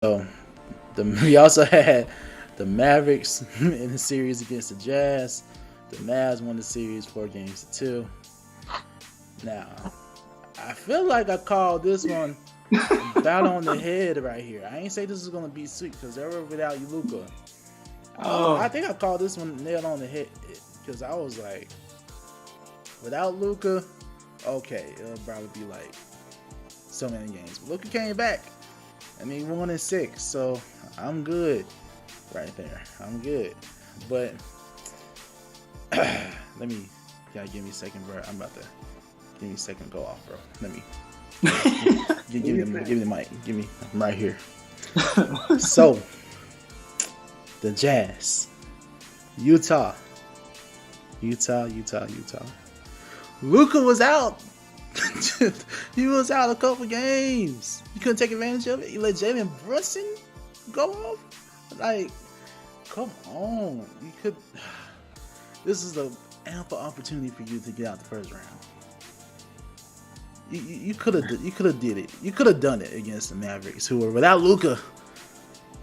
So we also had the Mavericks in the series against the Jazz. The Mavs won the series 4-2. Now, I feel like I called this one about on the head right here. I ain't say this is gonna be sweet because they were without Luka. I think I called this one nailed on the head because I was like, without Luka, okay, it'll probably be like so many games. But Luka came back. I mean, 1-6, so I'm good right there. I'm good. But let me, give me a second, bro. Give me a second to go off, bro. Let me. give me the mic. I'm right here. So, the Jazz. Utah. Luka was out. He was out a couple games. You couldn't take advantage of it. You let Jalen Brunson go off. Like, come on. You could. This is an ample opportunity for you to get out the first round. You could have did it. You could have done it against the Mavericks, who were without Luka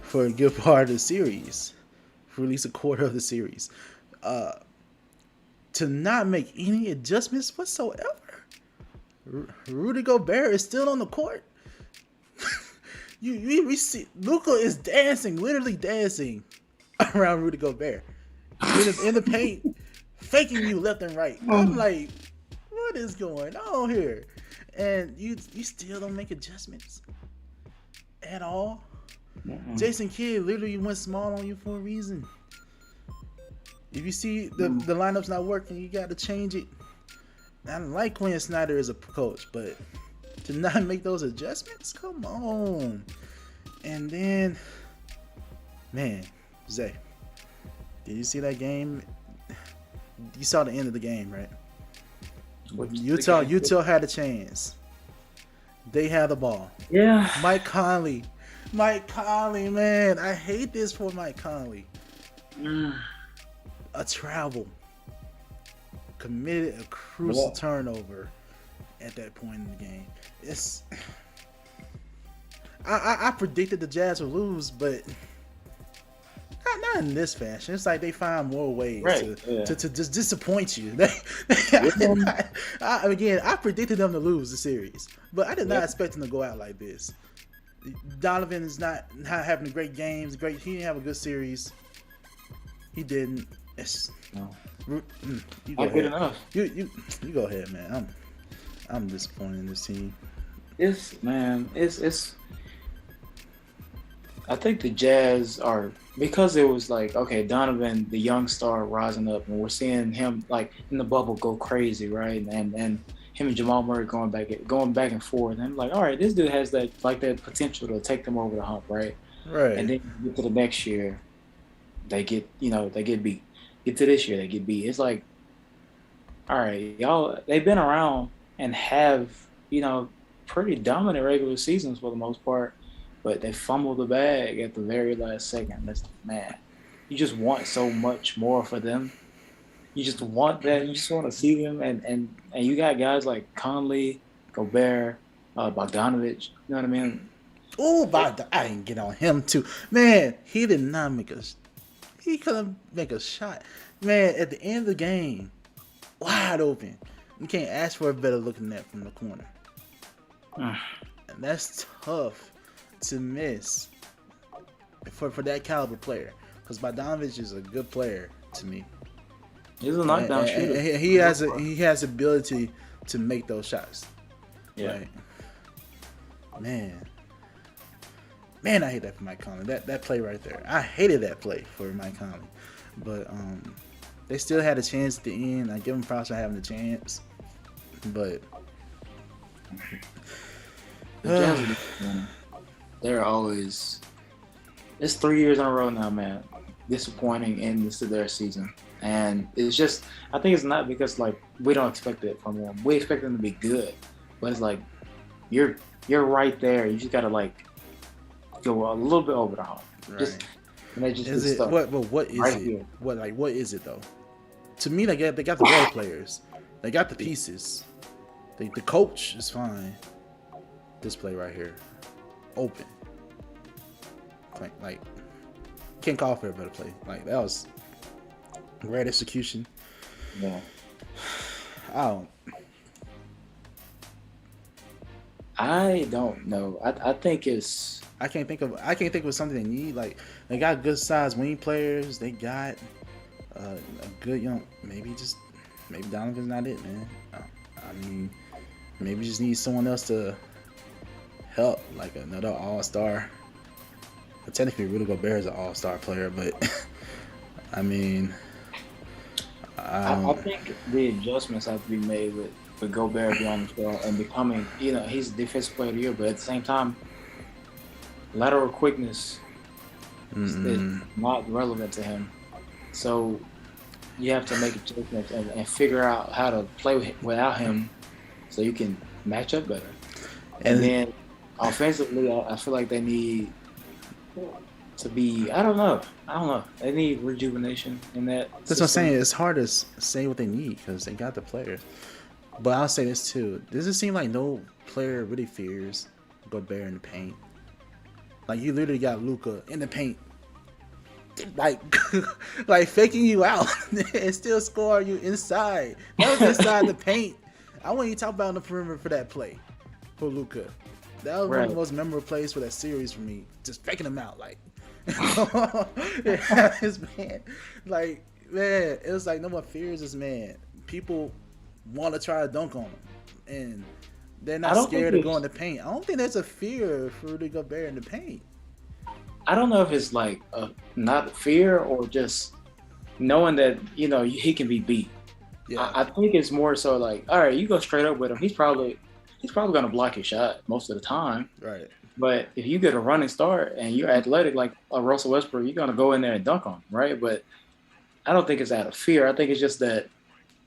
for a good part of the series, for at least a quarter of the series. To not make any adjustments whatsoever. Rudy Gobert is still on the court. we see Luka is dancing, literally dancing around Rudy Gobert in the paint, faking you left and right. I'm like, what is going on here? And you still don't make adjustments at all. Jason Kidd literally went small on you for a reason. If you see the lineup's not working, you got to change it. I like Quinn Snyder as a coach, but to not make those adjustments, come on. And then, man, Zay, did you see that game? You saw the end of the game, right? Utah had a chance. They had the ball. Yeah. Mike Conley, man, I hate this for Mike Conley. A travel. Committed a crucial turnover at that point in the game. I predicted the Jazz would lose, but not in this fashion. It's like they find more ways to just disappoint you. I predicted them to lose the series, but I did not expect them to go out like this. Donovan is not having great games. He didn't have a good series. He didn't. You go good ahead. Enough. You go ahead, man. I'm disappointed in this team. It's. I think the Jazz are, because it was like, okay, Donovan, the young star, rising up, and we're seeing him like in the bubble go crazy, right? And him and Jamal Murray going back and forth. And I'm like, all right, this dude has that potential to take them over the hump, right? Right. And then you get to the next year, they get beat. Get to this year, they get beat. It's like, all right, y'all, they've been around and have, pretty dominant regular seasons for the most part, but they fumble the bag at the very last second. Man, you just want so much more for them. You just want that. You just want to see them, and you got guys like Conley, Gobert, Bogdanovich. You know what I mean? Oh, I didn't get on him too. Man, he did not make us. He couldn't make a shot. Man, at the end of the game, wide open. You can't ask for a better looking net from the corner. And that's tough to miss for that caliber player. Because Bogdanovich is a good player to me. He's a knockdown shooter. He has ability to make those shots. Yeah. Right? Man, I hate that for Mike Conley. That play right there. I hated that play for Mike Conley. But they still had a chance at the end. I give them props for having a chance. But they're always, it's 3 years in a row now, man. Disappointing endings to their season. And it's just, I think it's not because like we don't expect it from them. We expect them to be good. But it's like you're right there. You just gotta like go a little bit over the hump. Right. What is it? What is it though? To me, they got the role players. They got the pieces. The coach is fine. This play right here, open. Like, can't call for a better play. Like, that was great execution. Yeah. I don't know. I think it's. I can't think of something they need. Like, they got good sized wing players. They got a good maybe Donovan's not it, man. I mean, maybe just need someone else to help, like another all-star. Technically, Rudy Gobert is an all-star player, but I mean, I think the adjustments have to be made with Gobert being on the floor and becoming, he's the defensive player of the year, but at the same time, lateral quickness is not relevant to him. So you have to make adjustments and figure out how to play without him so you can match up better. And then offensively, I feel like they need to be, I don't know. They need rejuvenation in that. That's what I'm saying. It's hard to say what they need because they got the players. But I'll say this too. Does it seem like no player really fears Gobert in the paint? Like, you literally got Luka in the paint, like faking you out and still score you inside. That was inside the paint. I want you to talk about on the perimeter for that play for Luka. That was one of the most memorable plays for that series for me. Just faking him out, like, this man, like, man, it was like no one fears this man. People want to try to dunk on him, and they're not scared to go in the paint. I don't think there's a fear for Rudy Gobert in the paint. I don't know if it's like not fear or just knowing that he can be beat. Yeah. I think it's more so like, all right, you go straight up with him. He's probably gonna block your shot most of the time. Right. But if you get a running start and you're athletic like a Russell Westbrook, you're gonna go in there and dunk on him, right? But I don't think it's out of fear. I think it's just that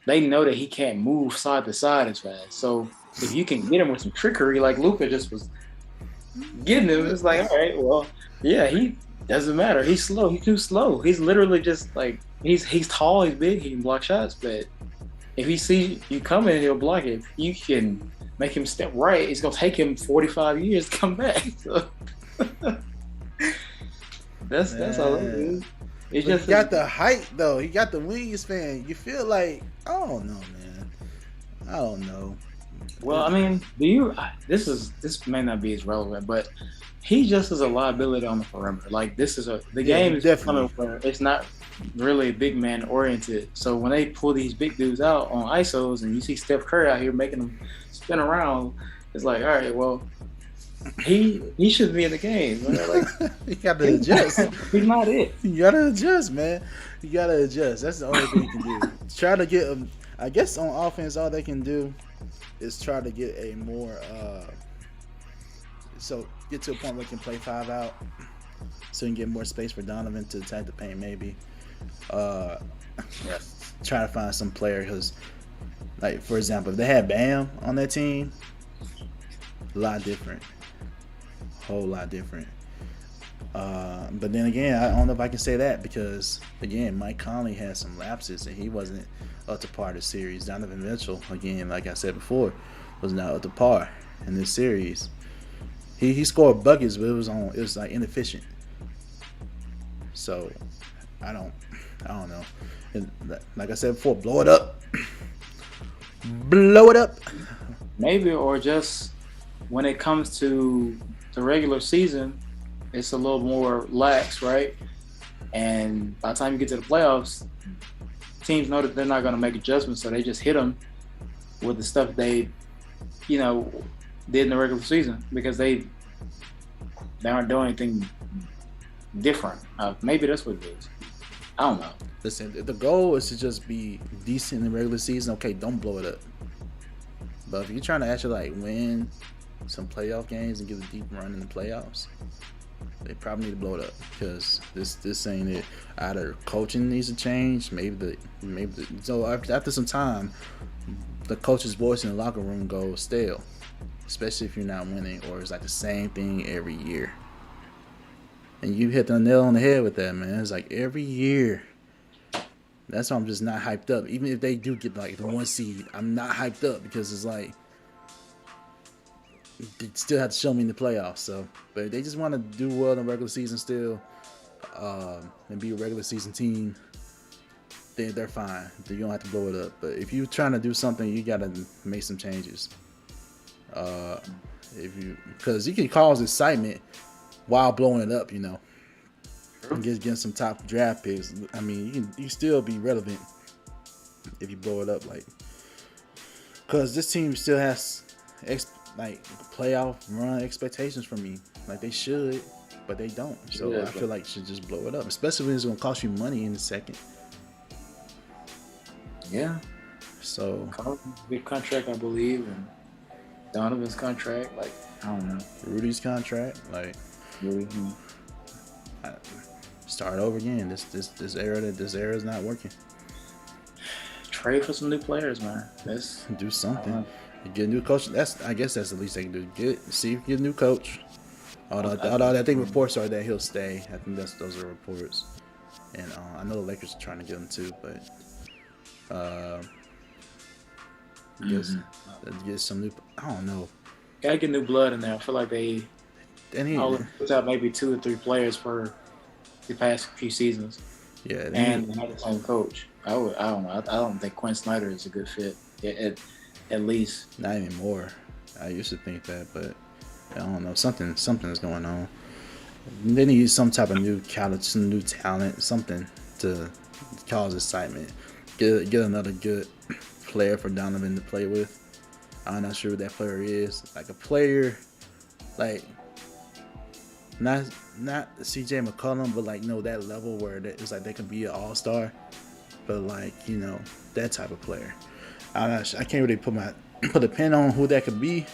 they know that he can't move side to side as fast. So if you can get him with some trickery, like Luka just was getting him, it's like, all right, well, yeah, he doesn't matter. He's slow. He's too slow. He's literally just like he's tall, he's big, he can block shots. But if he sees you coming, he'll block it. If you can make him step right, it's gonna take him 45 years to come back. So that's all it is. It's just he got the height though. He got the wingspan. You feel like, I don't know, man. I don't know. Well, I mean, this may not be as relevant, but he just is a liability on the perimeter. Like, the game is definitely where it's not really big man oriented. So when they pull these big dudes out on ISOs and you see Steph Curry out here making them spin around, it's like, all right, well, he should be in the game. Like, you gotta adjust. He's not it. You gotta adjust, man. You gotta adjust. That's the only thing you can do. Try to get them. I guess on offense, all they can do is try to get a more so get to a point where they can play 5 out, so you can get more space for Donovan to attack the paint. Maybe try to find some player, because, like, for example, if they had Bam on that team, a lot different, whole lot different. But then again, I don't know if I can say that, because again, Mike Conley had some lapses and he wasn't up to par this series. Donovan Mitchell, again, like I said before, was not up to par in this series. He scored buckets, but it was like inefficient. So I don't know. And like I said before, blow it up. Blow it up. Maybe, or just when it comes to the regular season, it's a little more lax, right? And by the time you get to the playoffs, teams know that they're not going to make adjustments, so they just hit them with the stuff they, did in the regular season, because they aren't doing anything different. Maybe that's what it is. I don't know. Listen, the goal is to just be decent in the regular season. Okay, don't blow it up. But if you're trying to actually like win some playoff games and get a deep run in the playoffs, they probably need to blow it up, because this ain't it. Either coaching needs to change, so after some time, the coach's voice in the locker room goes stale, especially if you're not winning, or it's like the same thing every year. And you hit the nail on the head with that, man. It's like every year. That's why I'm just not hyped up. Even if they do get like the 1 seed, I'm not hyped up, because it's like they still have to show me in the playoffs. So, but if they just want to do well in the regular season still, and be a regular season team, then they're fine. You don't have to blow it up. But if you're trying to do something, you got to make some changes. Because you can cause excitement while blowing it up, and getting some top draft picks. I mean, you still be relevant if you blow it up, because this team still has playoff run expectations from me. Like they should, but they don't. So I feel like you should just blow it up, especially when it's going to cost you money in the second. Yeah. So big contract, I believe, and Donovan's contract, I don't know. Rudy's contract, start over again. This era is not working. Trade for some new players, man. Let's do something. Get a new coach. I guess that's the least they can do. Get a new coach. Although I think reports are that he'll stay. I think those are reports. And I know the Lakers are trying to get him too, but get some new. I don't know. Gotta get new blood in there. I feel like they put out maybe 2 or 3 players for the past few seasons. Yeah, and they have the same coach. I don't know. I don't think Quinn Snyder is a good fit. At least not anymore. I used to think that, but I don't know. Something is going on. They need some type of new talent, something to cause excitement. Get another good player for Donovan to play with. I'm not sure what that player is. Like a player, not CJ McCollum, but that level where it's like they can be an all-star, but that type of player. I can't really put a pin on who that could be,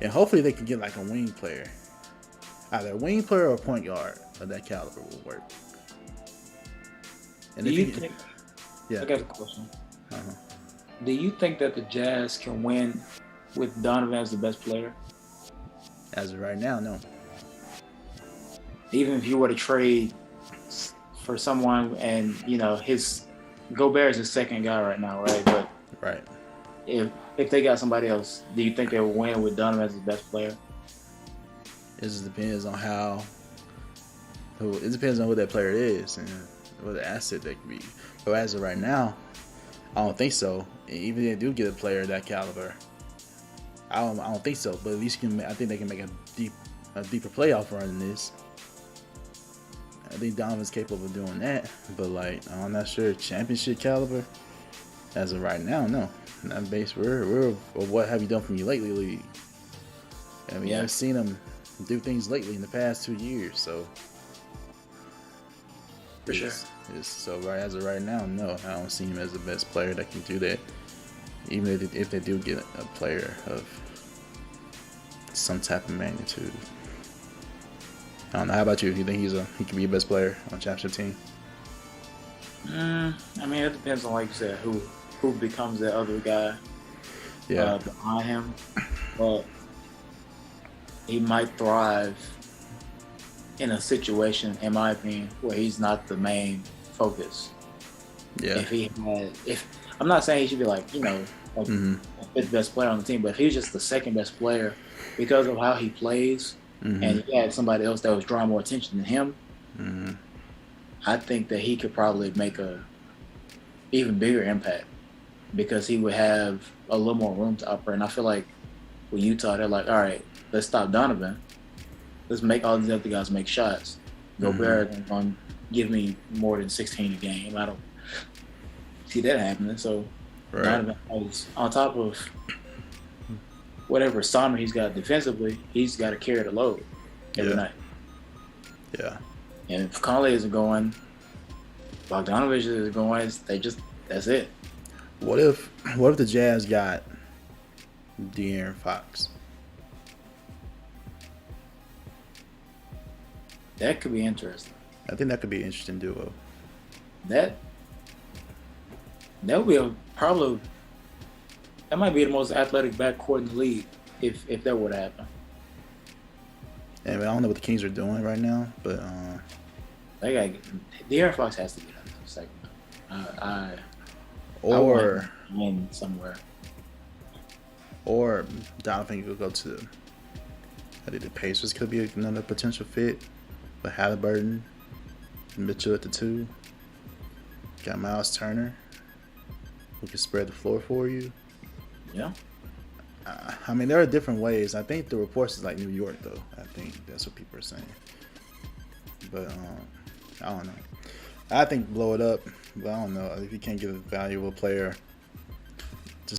and hopefully they can get a wing player, either a wing player or a point guard of that caliber will work. And do you think? Yeah. I got a question. Do you think that the Jazz can win with Donovan as the best player? As of right now, no. Even if you were to trade for someone, and his Gobert is his second guy right now, right? But right. If they got somebody else, do you think they will win with Donovan as the best player? It just depends on who that player is and what the asset they could be. But as of right now, I don't think so. And even if they do get a player of that caliber, I don't think so. But at least I think they can make a deeper playoff run than this. I think Donovan's capable of doing that, but I'm not sure championship caliber. As of right now, no. Not base. We're what have you done for me lately, league? I mean, I've seen him do things lately in the past 2 years, so for sure. So as of right now, no, I don't see him as the best player that can do that. Even if they do get a player of some type of magnitude. I don't know. How about you? Do you think he can be a best player on a championship team? I mean, it depends on, like you said, who becomes that other guy. Yeah. Behind him, but he might thrive in a situation, in my opinion, where he's not the main focus. Yeah. If I'm not saying he should be the fifth best player on the team, but if he's just the second best player because of how he plays, and he had somebody else that was drawing more attention than him, I think that he could probably make a even bigger impact because he would have a little more room to operate. And I feel like with Utah, they're like, all right, let's stop Donovan. Let's make all these other guys make shots. Gobert is going to give me more than 16 a game. I don't see that happening. So Donovan is on top of whatever Sommer he's got defensively, he's got to carry the load every night. Yeah. And if Conley isn't going, Bogdanovich isn't going, that's it. What if the Jazz got De'Aaron Fox? That could be interesting. I think that could be an interesting duo. That would be that might be the most athletic backcourt in the league if that were to happen. And I don't know what the Kings are doing right now, but they got De'Aaron Fox has to get out of the second. I win somewhere. Or Donovan could go to I think the Pacers could be another potential fit. But Halliburton, Mitchell at the 2. Got Miles Turner, who can spread the floor for you. Yeah. I mean, there are different ways. I think the reports is like New York, though. I think that's what people are saying. But I don't know. I think blow it up, but I don't know if you can't get a valuable player